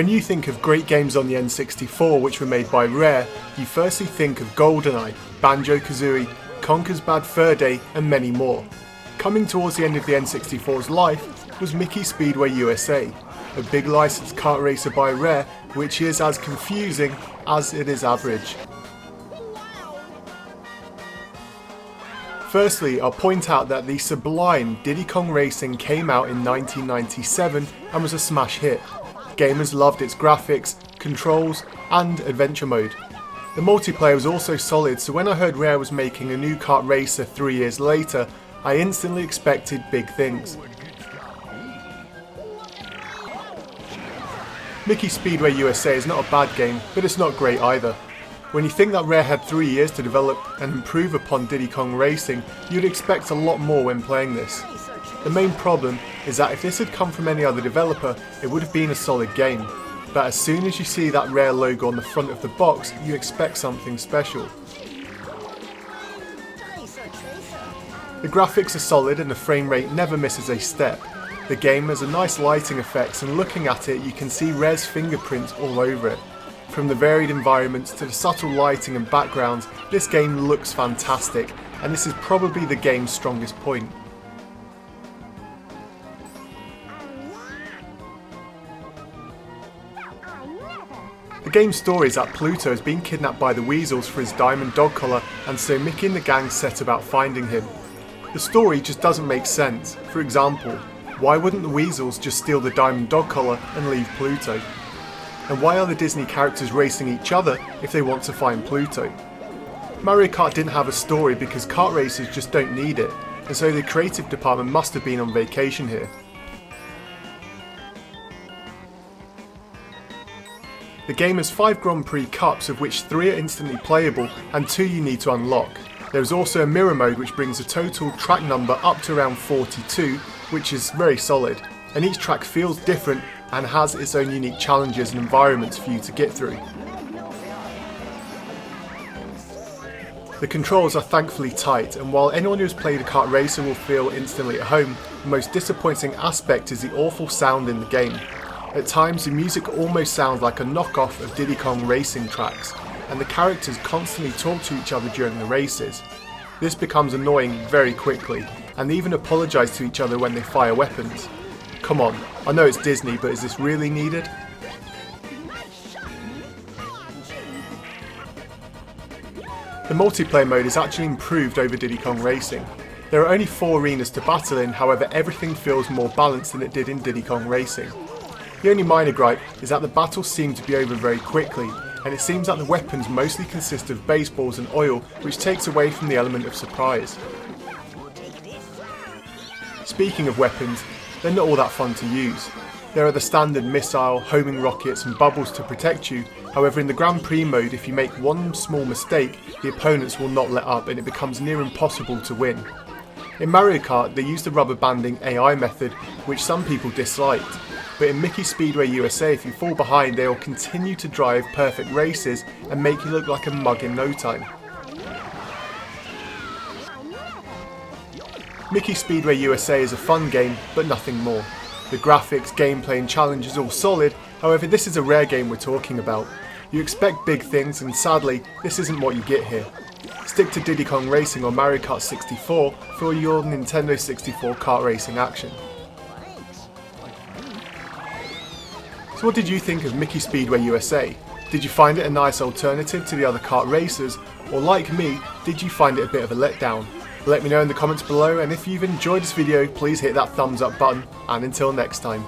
When you think of great games on the N64 which were made by Rare, you firstly think of GoldenEye, Banjo-Kazooie, Conker's Bad Fur Day and many more. Coming towards the end of the N64's life was Mickey Speedway USA, a big licensed kart racer by Rare which is as confusing as it is average. Firstly, I'll point out that the sublime Diddy Kong Racing came out in 1997 and was a smash hit. Gamers loved its graphics, controls and adventure mode. The multiplayer was also solid, so when I heard Rare was making a new kart racer 3 years later, I instantly expected big things. Mickey Speedway USA is not a bad game, but it's not great either. When you think that Rare had 3 years to develop and improve upon Diddy Kong Racing, you'd expect a lot more when playing this. The main problem is that if this had come from any other developer, it would have been a solid game. But as soon as you see that Rare logo on the front of the box, you expect something special. The graphics are solid and the frame rate never misses a step. The game has a nice lighting effects, and looking at it you can see Rare's fingerprints all over it. From the varied environments to the subtle lighting and backgrounds, this game looks fantastic, and this is probably the game's strongest point. The game's story is that Pluto has been kidnapped by the Weasels for his diamond dog collar, and so Mickey and the gang set about finding him. The story just doesn't make sense. For example, why wouldn't the Weasels just steal the diamond dog collar and leave Pluto? And why are the Disney characters racing each other if they want to find Pluto? Mario Kart didn't have a story because kart racers just don't need it, and so the creative department must have been on vacation here. The game has 5 Grand Prix Cups, of which 3 are instantly playable and 2 you need to unlock. There is also a mirror mode which brings the total track number up to around 42, which is very solid, and each track feels different and has its own unique challenges and environments for you to get through. The controls are thankfully tight, and while anyone who has played a kart racer will feel instantly at home, the most disappointing aspect is the awful sound in the game. At times the music almost sounds like a knockoff of Diddy Kong racing tracks, and the characters constantly talk to each other during the races. This becomes annoying very quickly, and they even apologise to each other when they fire weapons. Come on, I know it's Disney, but is this really needed? The multiplayer mode is actually improved over Diddy Kong Racing. There are only 4 arenas to battle in, however everything feels more balanced than it did in Diddy Kong Racing. The only minor gripe is that the battles seem to be over very quickly, and it seems that the weapons mostly consist of baseballs and oil, which takes away from the element of surprise. Speaking of weapons, they're not all that fun to use. There are the standard missile, homing rockets and bubbles to protect you, however in the Grand Prix mode if you make one small mistake, the opponents will not let up and it becomes near impossible to win. In Mario Kart they use the rubber banding AI method, which some people disliked, but in Mickey Speedway USA if you fall behind they will continue to drive perfect races and make you look like a mug in no time. Mickey Speedway USA is a fun game, but nothing more. The graphics, gameplay and challenge is all solid, however this is a Rare game we're talking about. You expect big things and sadly, this isn't what you get here. Stick to Diddy Kong Racing or Mario Kart 64 for your Nintendo 64 kart racing action. So what did you think of Mickey Speedway USA? Did you find it a nice alternative to the other kart racers, or like me, did you find it a bit of a letdown? Let me know in the comments below, and if you've enjoyed this video please hit that thumbs up button, and until next time.